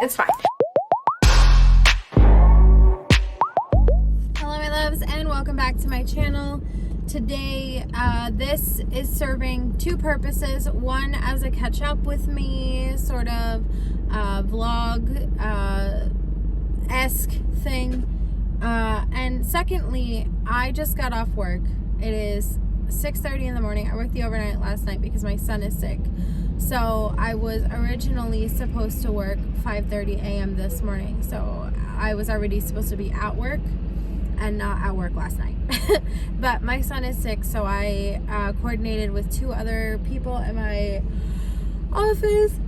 It's fine. Hello, my loves, and welcome back to my channel. Today, this is serving two purposes. One, as a catch up with me, sort of vlog-esque thing. And secondly, I just got off work. It is 6:30 in the morning. I worked the overnight last night because my son is sick. So I was originally supposed to work 5:30 a.m. this morning. So I was already supposed to be at work and not at work last night. But my son is sick, so I coordinated with two other people in my office.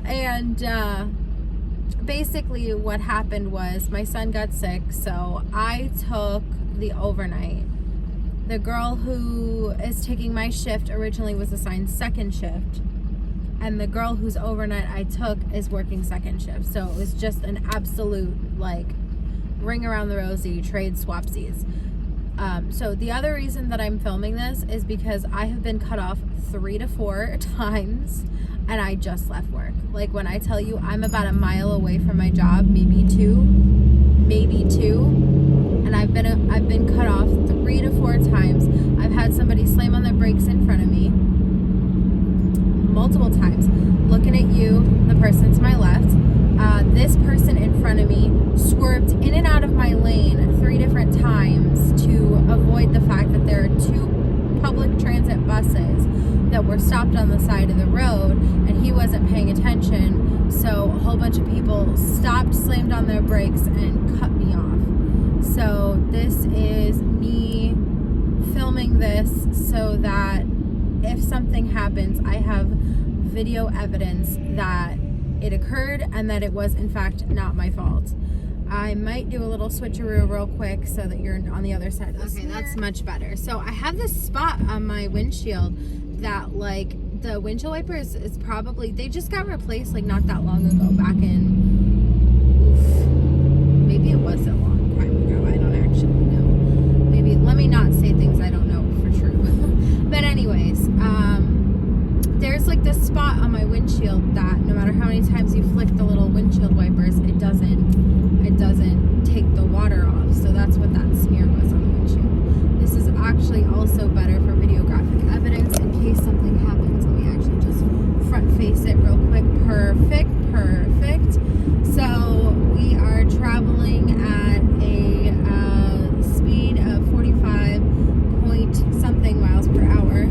And basically what happened was my son got sick, so I took the overnight. The girl who is taking my shift originally was assigned second shift, and the girl whose overnight I took is working second shift. So it was just an absolute like ring around the rosy, trade swapsies. So the other reason that I'm filming this is because I have been cut off 3 to 4 times, and I just left work. Like, when I tell you I'm about a mile away from my job, maybe two, and I've been cut off 3 to 4 times. I've had somebody slam on their brakes in front of me multiple times. Looking at you, the person to my left, this person in front of me swerved in and out of my lane 3 different times to avoid the fact that there are 2 public transit buses that were stopped on the side of the road, and he wasn't paying attention. So a whole bunch of people stopped, slammed on their brakes, and cut me off. So this is me filming this so that if something happens, I have video evidence that it occurred and that it was in fact not my fault. I might do a little switcheroo real quick so that you're on the other side. Okay, that's much better. So I have this spot on my windshield that, like, the windshield wipers is probably, they just got replaced like not that long ago, back in, maybe it was a long time ago. I don't actually know. Maybe, let me not say things I don't know for true. But anyways, there's like this spot on my windshield that no matter how many times you flick the little windshield wipers, it doesn't take the water off. So that's what that smear was on the windshield. This is actually also better for videographic evidence in case something happens. Let me actually just front face it real quick. Perfect. So we are traveling at a speed of 45 point something miles per hour,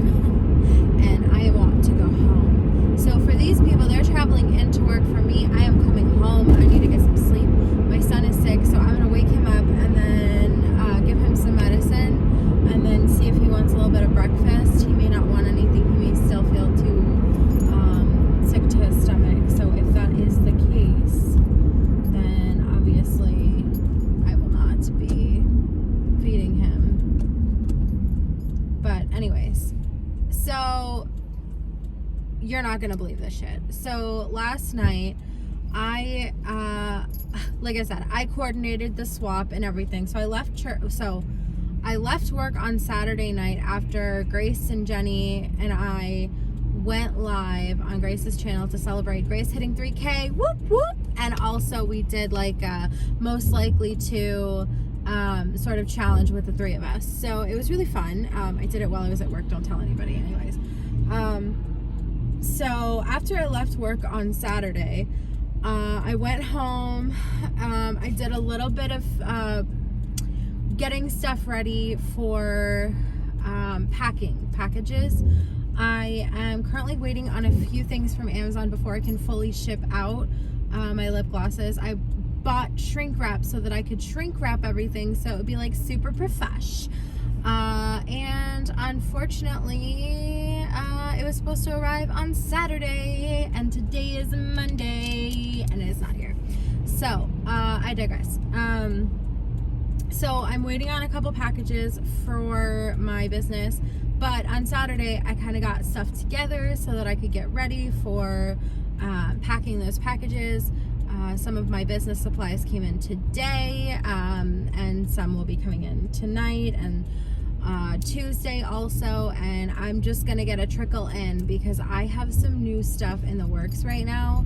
and I want to go home. So for these people, they're traveling into work. For me, I am coming home. I need to get some sleep. My son is sick, so I'm gonna wake him up and then give him some medicine, and then see if he wants a little bit of breakfast. He may not want anything. He may still feel too sick to his stomach. So if that is the case, then obviously I will not be feeding him. But anyways, so you're not gonna believe this shit. So last night, like I said, I coordinated the swap and everything. So I left work on Saturday night after Grace and Jenny and I went live on Grace's channel to celebrate Grace hitting 3K. Whoop whoop! And also we did like a most likely to sort of challenge with the 3 of us. So it was really fun. I did it while I was at work. Don't tell anybody, anyways. So after I left work on Saturday, I went home. I did a little bit of getting stuff ready for packing packages. I am currently waiting on a few things from Amazon before I can fully ship out my lip glosses. I bought shrink wrap so that I could shrink wrap everything so it would be like super profesh. And unfortunately, it was supposed to arrive on Saturday, and today is Monday, and it is not here. So, I digress. So I'm waiting on a couple packages for my business, but on Saturday, I kind of got stuff together so that I could get ready for packing those packages. Some of my business supplies came in today, and some will be coming in tonight, and Tuesday also, and I'm just gonna get a trickle in because I have some new stuff in the works right now.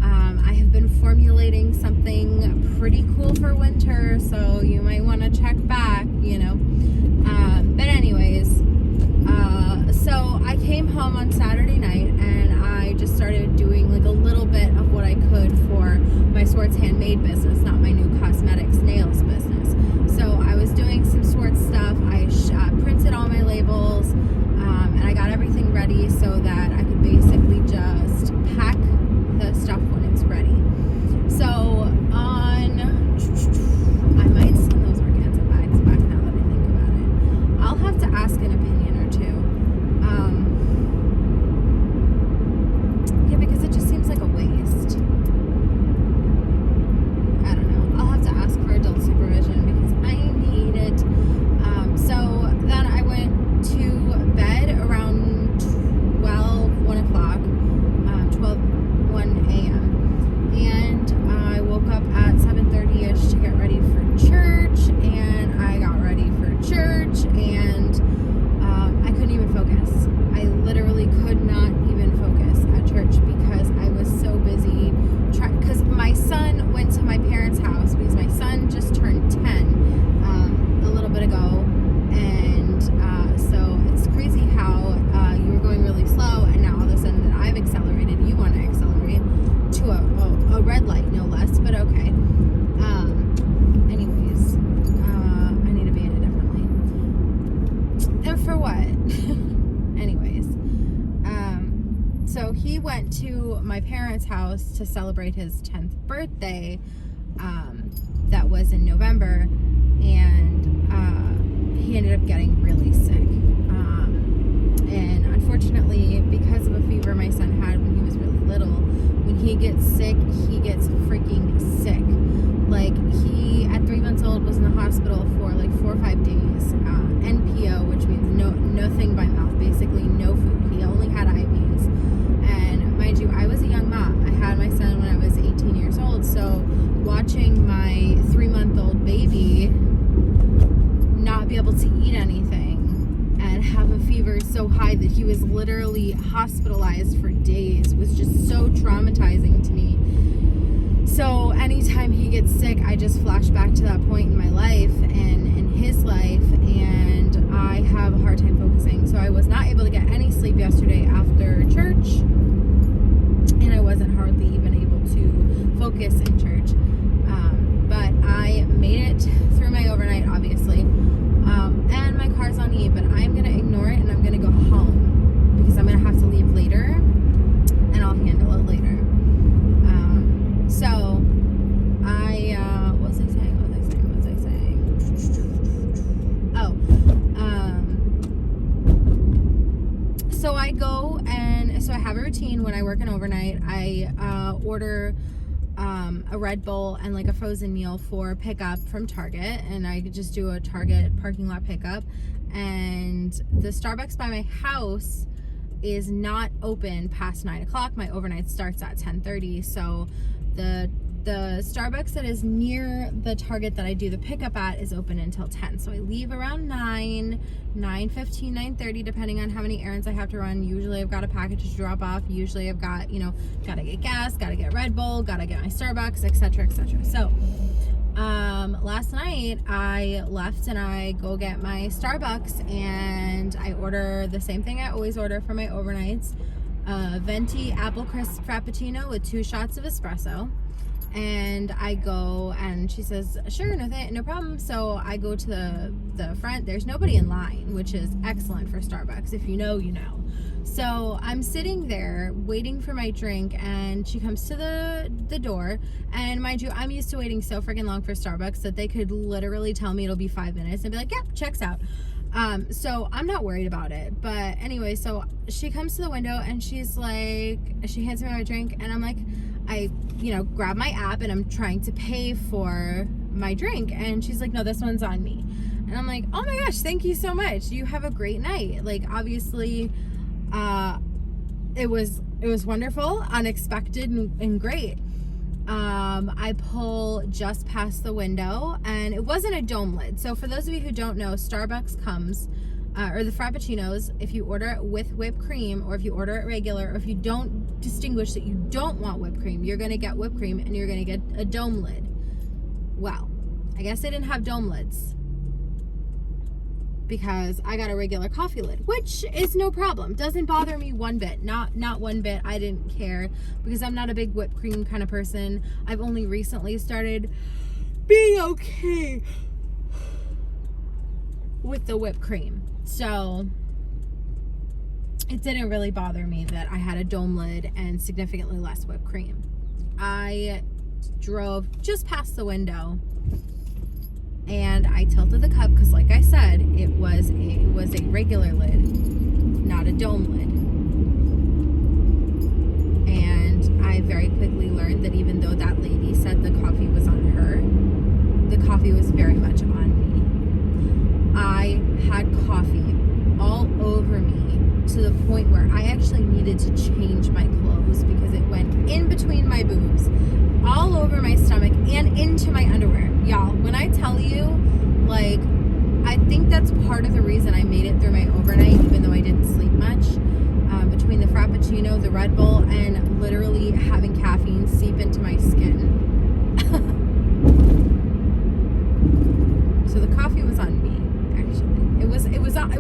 I have been formulating something pretty cool for winter, so you might want to check back, but anyways, so I came home on Saturday night and I just started doing like a little bit of what I could for my Swartz handmade business, not my new cosmetics nails business. So I was doing some Swartz stuff. I printed all my labels, and I got everything ready so that I could basically just pack the stuff when it's ready. So I might send those organza bags back now that I think about it. I'll have to ask an opinion or two. Yeah, because it just seems like a waste. I don't know. I'll have to ask for adult supervision because I need it. So then I went to bed around 1 o'clock, 1 a.m. And I woke up at 7:30ish to get ready for church, and I got ready for church, and I couldn't even focus. I literally could not even focus at church because I was so busy because my son went to my parents' house because my son just turned 10 a little bit ago, and so it's crazy how you were going really slow, and now all of a sudden that I've accelerated, you want to accelerate to a red light, no less, but okay. Anyways, I need to be in a different lane. And for what? Anyways, so he went to my parents' house to celebrate his 10th birthday. That was in November, and he ended up getting really sick. And unfortunately, because of a fever my son had when he was really little, when he gets sick, he gets freaking sick. Like, he, at 3 months old, was in the hospital for like 4 or 5 days. NPO, which means nothing by mouth, basically no food. He only had IVs. And mind you, I was a young mom. I had my son when I was 18 years old, so watching my 3-month-old baby not be able to eat anything and have a fever so high that he was literally hospitalized for days was just so traumatizing to me. So anytime he gets sick, I just flash back to that point in my life and in his life, and I have a hard time focusing. So I was not able to get any sleep yesterday after church, and I wasn't hardly even able to focus in church. But I made it through my overnight, obviously. And my car's on E, but I'm going to ignore it and I'm going to go home because I'm going to have to leave later and I'll handle it later. So what was I saying? So I go, and so I have a routine when I work an overnight. I order a Red Bull and like a frozen meal for pickup from Target, and I just do a Target parking lot pickup. And the Starbucks by my house is not open past 9 o'clock. My overnight starts at 10:30, so the Starbucks that is near the Target that I do the pickup at is open until 10. So I leave around 9, 9:15, 9:30, depending on how many errands I have to run. Usually I've got a package to drop off. Usually I've got, gotta get gas, gotta get Red Bull, gotta get my Starbucks, etc., etc. So last night I left and I go get my Starbucks, and I order the same thing I always order for my overnights. Venti apple crisp frappuccino with 2 shots of espresso. And I go, and she says, sure, no problem. So I go to the front. There's nobody in line, which is excellent for Starbucks. If you know, you know. So I'm sitting there waiting for my drink, and she comes to the door. And mind you, I'm used to waiting so freaking long for Starbucks that they could literally tell me it'll be 5 minutes and be like, yep, checks out. So I'm not worried about it. But anyway, so she comes to the window and she's like, she hands me my drink, and I'm like, I grab my app and I'm trying to pay for my drink, and she's like, no, this one's on me. And I'm like, oh my gosh, thank you so much. You have a great night. Like, obviously, it was wonderful, unexpected, and great. I pull just past the window, and it wasn't a dome lid. So for those of you who don't know, Starbucks comes or the Frappuccinos, if you order it with whipped cream, or if you order it regular, or if you don't distinguish that you don't want whipped cream, you're going to get whipped cream and you're going to get a dome lid. Well, I guess they didn't have dome lids because I got a regular coffee lid, which is no problem. Doesn't bother me one bit. Not one bit. I didn't care because I'm not a big whipped cream kind of person. I've only recently started being okay with the whipped cream. So it didn't really bother me that I had a dome lid and significantly less whipped cream. I drove just past the window and I tilted the cup because, like I said, it was a regular lid, not a dome lid. And I very quickly learned that even though that lady said the coffee was on her, the coffee was very much on me. I had coffee all over me to the point where I actually needed to change my clothes because it went in between my boobs, all over my stomach, and into my underwear. Y'all, when I tell you, like, I think that's part of the reason I made it through my overnight, even though I didn't sleep much. Between the Frappuccino, the Red Bull, and literally having caffeine seep into my skin. So the coffee was on me, actually. It was on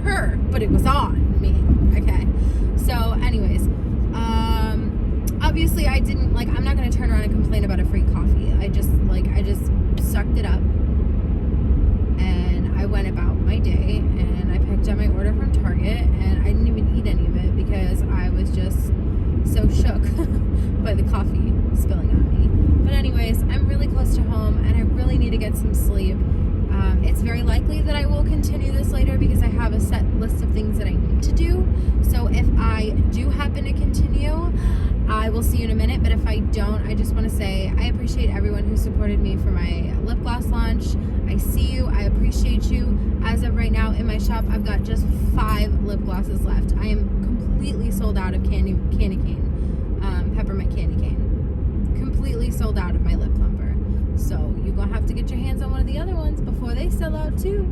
her, but it was on me. Okay. So anyways, obviously I didn't, like, I'm not going to turn around and complain about a free coffee. I just sucked it up and I went about my day and I picked up my order from Target and I didn't even eat any of it because I was just so shook by the coffee spilling on me. But anyways, I'm really close to home and I really need to get some sleep. It's very likely that I will continue this later because I have a set list of things that I need to do. So if I do happen to continue, I will see you in a minute. But if I don't, I just want to say I appreciate everyone who supported me for my lip gloss launch. I see you. I appreciate you. As of right now in my shop, I've got just 5 lip glosses left. I am completely sold out of candy cane, peppermint candy cane. Completely sold out of my lip plumper. So you're going to have to get your hands on one of the other ones before they sell out too.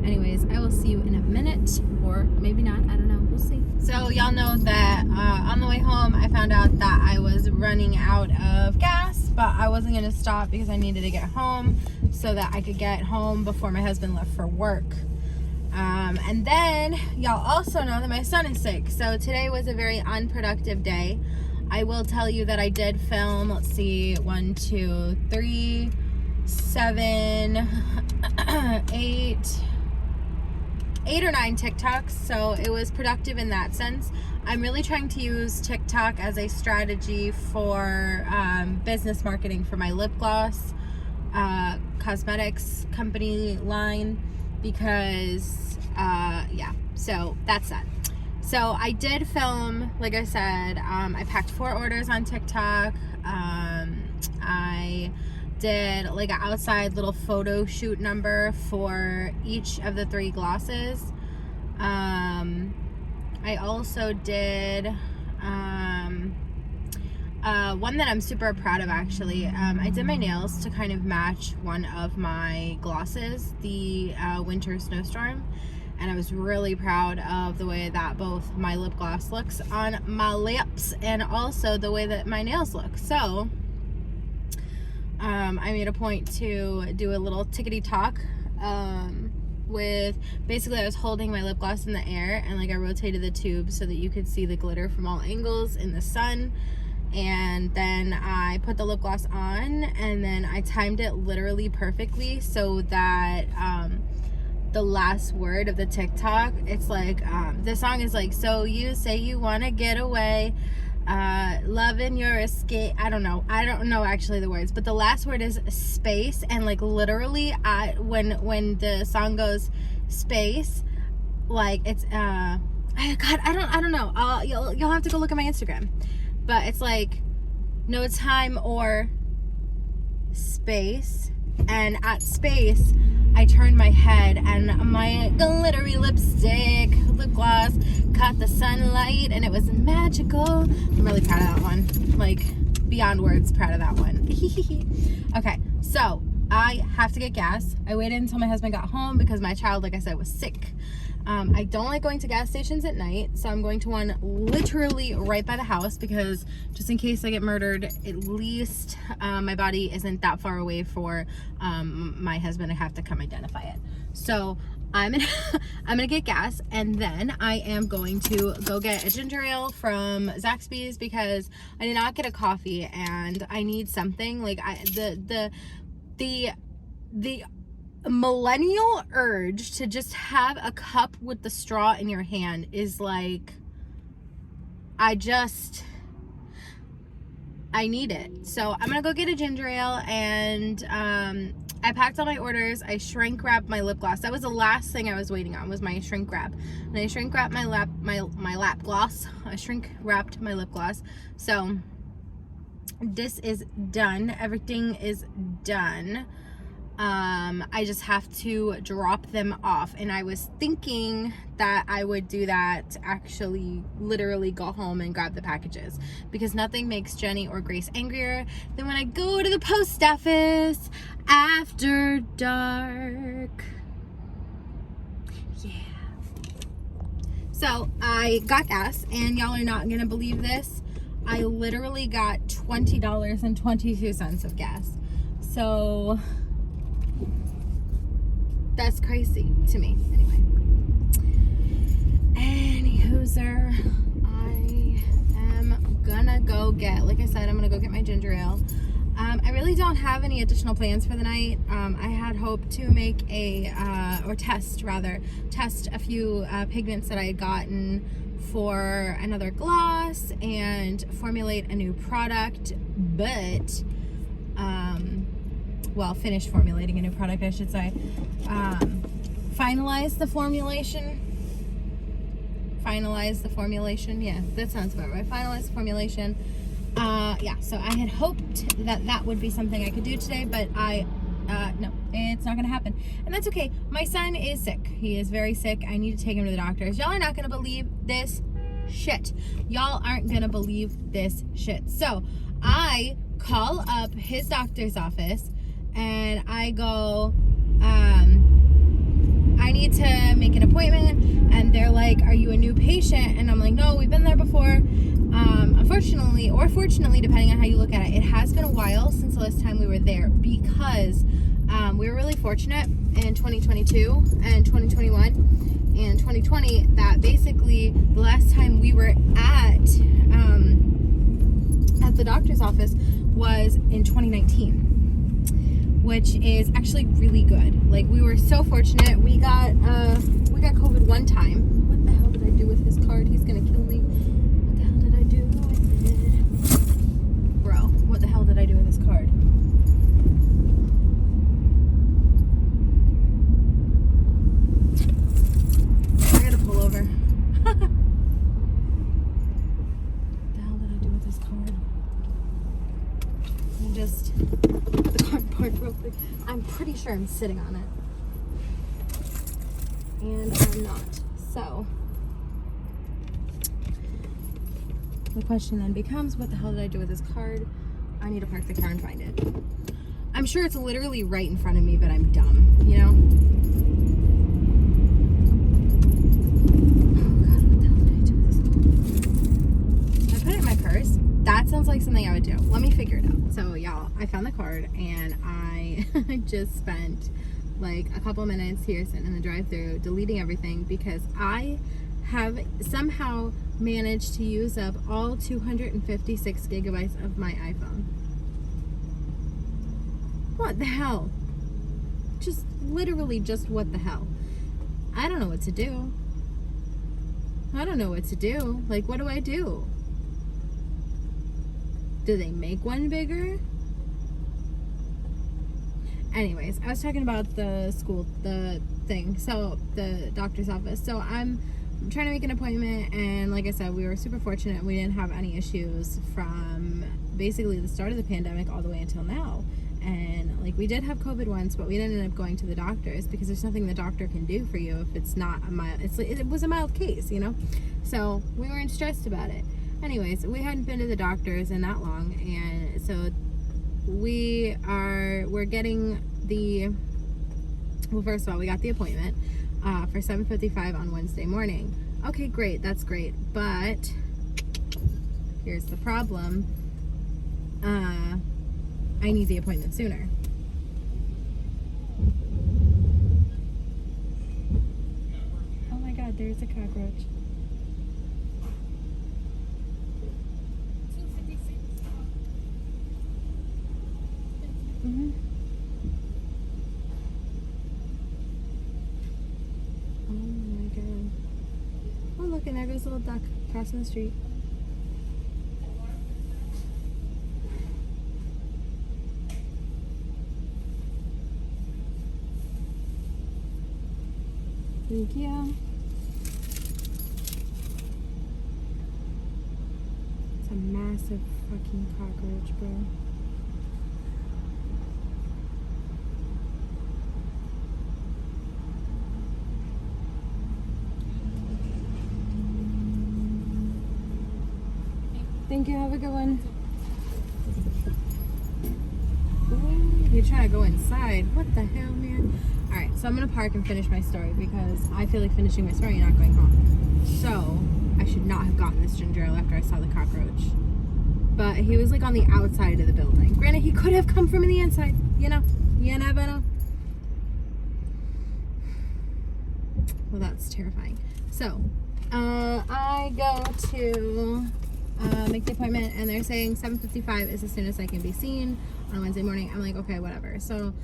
Anyways, I will see you in a minute, or maybe not. I don't know. We'll see. So y'all know that on the way home, I found out that I was running out of gas, but I wasn't going to stop because I needed to get home so that I could get home before my husband left for work. And then y'all also know that my son is sick. So today was a very unproductive day. I will tell you that I did film, let's see, 1, 2, 3, 7, 8 or 9 TikToks, so it was productive in that sense. I'm really trying to use TikTok as a strategy for business marketing for my lip gloss cosmetics company line because, yeah, so that's that. So I did film, like I said, I packed 4 orders on TikTok. I did like an outside little photo shoot number for each of the 3 glosses. I also did one that I'm super proud of actually. I did my nails to kind of match one of my glosses, the Winter Snowstorm. And I was really proud of the way that both my lip gloss looks on my lips and also the way that my nails look. So I made a point to do a little tickety talk with, basically I was holding my lip gloss in the air and like I rotated the tube so that you could see the glitter from all angles in the sun. And then I put the lip gloss on and then I timed it literally perfectly so that the last word of the TikTok, it's like the song is like, so you say you want to get away, loving your escape. I don't know actually the words, but the last word is space. And like literally when the song goes space, like it's God, I don't know, you'll have to go look at my Instagram, but it's like no time or space, and at space I turned my head and my glittery lipstick lip gloss caught the sunlight and it was magical. I'm really proud of that one, like beyond words proud of that one. Okay, so I have to get gas. I waited until my husband got home because my child, like I said, was sick. I don't like going to gas stations at night, so I'm going to one literally right by the house, because just in case I get murdered, at least my body isn't that far away for my husband to have to come identify it. So I'm gonna get gas, and then I am going to go get a ginger ale from Zaxby's, because I did not get a coffee and I need something. Like the millennial urge to just have a cup with the straw in your hand is like, I need it. So I'm gonna go get a ginger ale, and I packed all my orders. I shrink wrapped my lip gloss. That was the last thing I was waiting on, was my shrink wrap. And I shrink wrapped my lap gloss. I shrink wrapped my lip gloss. So this is done. Everything is done. I just have to drop them off, and I was thinking that I would do that, actually literally go home and grab the packages, because nothing makes Jenny or Grace angrier than when I go to the post office after dark. Yeah. So I got gas, and y'all are not gonna believe this, I literally got $20.22 of gas. So that's crazy to me. Anywhozer, I am gonna go get, like I said, I'm gonna go get my ginger ale. I really don't have any additional plans for the night. I had hoped to make test a few pigments that I had gotten for another gloss and formulate a new product, but finish formulating a new product, I should say. Finalize the formulation. Yeah, that sounds about right. Finalize the formulation. So I had hoped that would be something I could do today, but no, it's not gonna happen. And that's okay. My son is sick. He is very sick. I need to take him to the doctors. Y'all are not gonna believe this shit. Y'all aren't gonna believe this shit. So I call up his doctor's office, and I go, I need to make an appointment, and they're like, are you a new patient? And I'm like, no, we've been there before. Unfortunately, or fortunately, depending on how you look at it, it has been a while since the last time we were there, because we were really fortunate in 2022 and 2021 and 2020 that basically the last time we were at the doctor's office was in 2019, which is actually really good. Like, we were so fortunate. We got COVID one time. What the hell did I do with his card? He's gonna kill me. What the hell did I do with it? Bro, what the hell did I do with his card? I gotta pull over. What the hell did I do with his card? The cardboard real quick. I'm pretty sure I'm sitting on it. And I'm not. So the question then becomes, what the hell did I do with this card? I need to park the car and find it. I'm sure it's literally right in front of me, but I'm dumb, you know? Oh God, what the hell did I do with this card? I put it in my purse. That sounds like something I would do. Let me figure it out. So y'all, I found the card, and I just spent like a couple minutes here sitting in the drive-thru deleting everything, because I have somehow managed to use up all 256 gigabytes of my iPhone. What the hell? Just literally just what the hell? I don't know what to do. Like, what do I do? Do they make one bigger? Anyways, I was talking about the doctor's office. So I'm trying to make an appointment, and like I said, we were super fortunate. We didn't have any issues from basically the start of the pandemic all the way until now. And like, we did have COVID once, but we didn't end up going to the doctors, because there's nothing the doctor can do for you if it's not a mild, it was a mild case, you know? So we weren't stressed about it. Anyways, we hadn't been to the doctors in that long, and so we're getting well, first of all, we got the appointment. for 7:55 on Wednesday morning. Okay, great. That's great. But here's the problem. I need the appointment sooner. Oh my God, there's a cockroach. 256. Mm-hmm. Oh my God. Oh, look, and there goes a little duck crossing the street. Thank you. It's a massive fucking cockroach, bro. Thank you. Have a good one. Ooh, you're trying to go inside. What the hell, man? Alright, so I'm going to park and finish my story because I feel like finishing my story and not going home. So, I should not have gotten this ginger ale after I saw the cockroach. But he was like on the outside of the building. Granted, he could have come from the inside. You know? You never know. Well, that's terrifying. So, I go to make the appointment and they're saying 7:55 is as soon as I can be seen on Wednesday morning. I'm like, okay, whatever. So,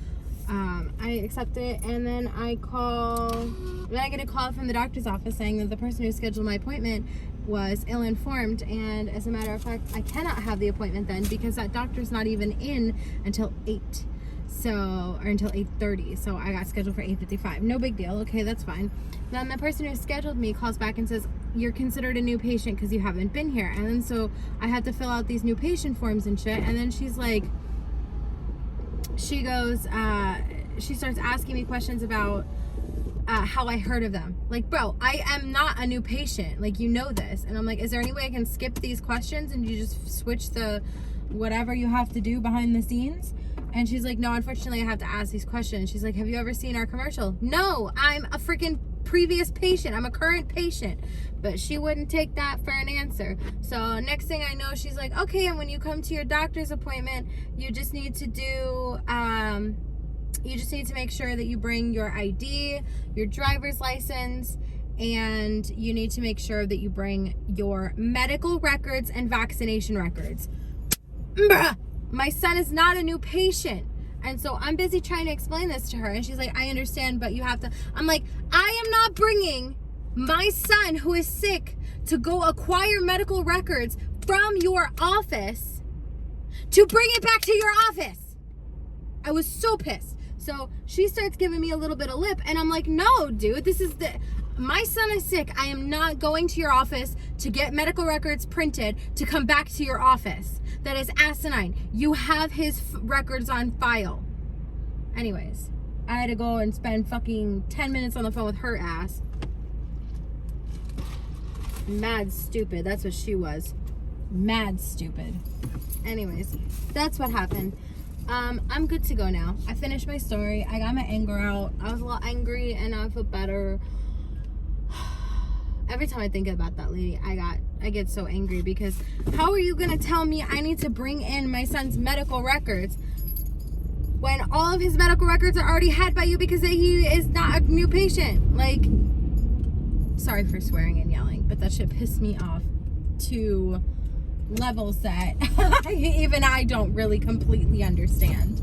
I accept it, and then I get a call from the doctor's office saying that the person who scheduled my appointment was ill-informed, and as a matter of fact, I cannot have the appointment then because that doctor's not even in until 8, or until 8:30, so I got scheduled for 8:55. No big deal. Okay, that's fine. Then the person who scheduled me calls back and says, you're considered a new patient because you haven't been here, and then so I had to fill out these new patient forms and shit, and then she's like, she goes, she starts asking me questions about how I heard of them. Like, bro, I am not a new patient. Like, you know this. And I'm like, is there any way I can skip these questions and you just switch the whatever you have to do behind the scenes? And she's like, no, unfortunately, I have to ask these questions. She's like, have you ever seen our commercial? No, I'm a freaking previous patient. I'm a current patient. But she wouldn't take that for an answer. So next thing I know, she's like, okay, and when you come to your doctor's appointment, you just need to do, you just need to make sure that you bring your ID, your driver's license, and you need to make sure that you bring your medical records and vaccination records. Bruh, my son is not a new patient. And so I'm busy trying to explain this to her. And she's like, I understand, but you have to. I'm like, I am not bringing my son who is sick to go acquire medical records from your office to bring it back to your office. I was so pissed. So she starts giving me a little bit of lip, and I'm like, no, dude, my son is sick. I am not going to your office to get medical records printed to come back to your office. That is asinine. You have his records on file. Anyways, I had to go and spend fucking 10 minutes on the phone with her ass. Mad stupid. That's what she was. Mad stupid. Anyways, that's what happened. I'm good to go now. I finished my story. I got my anger out. I was a little angry and now I feel better. Every time I think about that lady, I get so angry because how are you gonna tell me I need to bring in my son's medical records when all of his medical records are already had by you because he is not a new patient? Like, sorry for swearing and yelling, but that shit pissed me off to levels that even I don't really completely understand.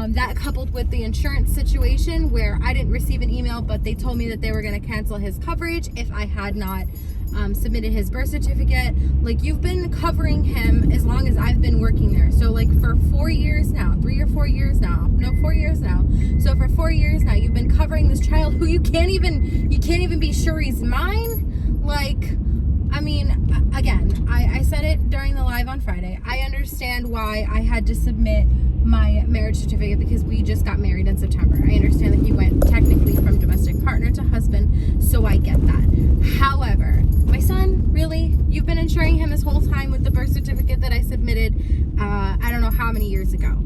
That coupled with the insurance situation where I didn't receive an email, but they told me that they were going to cancel his coverage if I had not submitted his birth certificate. Like, you've been covering him as long as I've been working there. So like for 4 years now, 3 or 4 years now, no, 4 years now. So for 4 years now, you've been covering this child who you can't even be sure he's mine. Like, I mean, again, I said it during the live on Friday. I understand why I had to submit my marriage certificate because we just got married in September. I understand that he went technically from domestic partner to husband, so I get that. However, my son, really? You've been insuring him this whole time with the birth certificate that I submitted, I don't know how many years ago.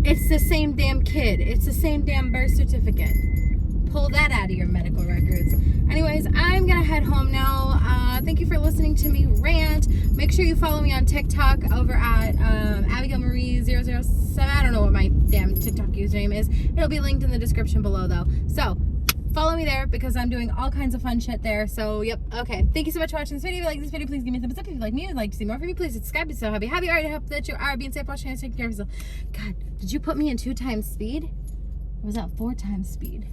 It's the same damn kid. It's the same damn birth certificate. pull that out of your medical records. Anyways, I'm gonna head home now. Thank you for listening to me rant. Make sure you follow me on TikTok over at AbigailMarie007. I don't know what my damn TikTok username is. It'll be linked in the description below though. So follow me there because I'm doing all kinds of fun shit there. So, yep. Okay. Thank you so much for watching this video. If you like this video, please give me a thumbs up. If you like me and like to see more from me, please subscribe. Be so happy. Happy. I hope that you are being safe, watching, and taking care of yourself. God, did you put me in 2 times speed? Or was that 4 times speed?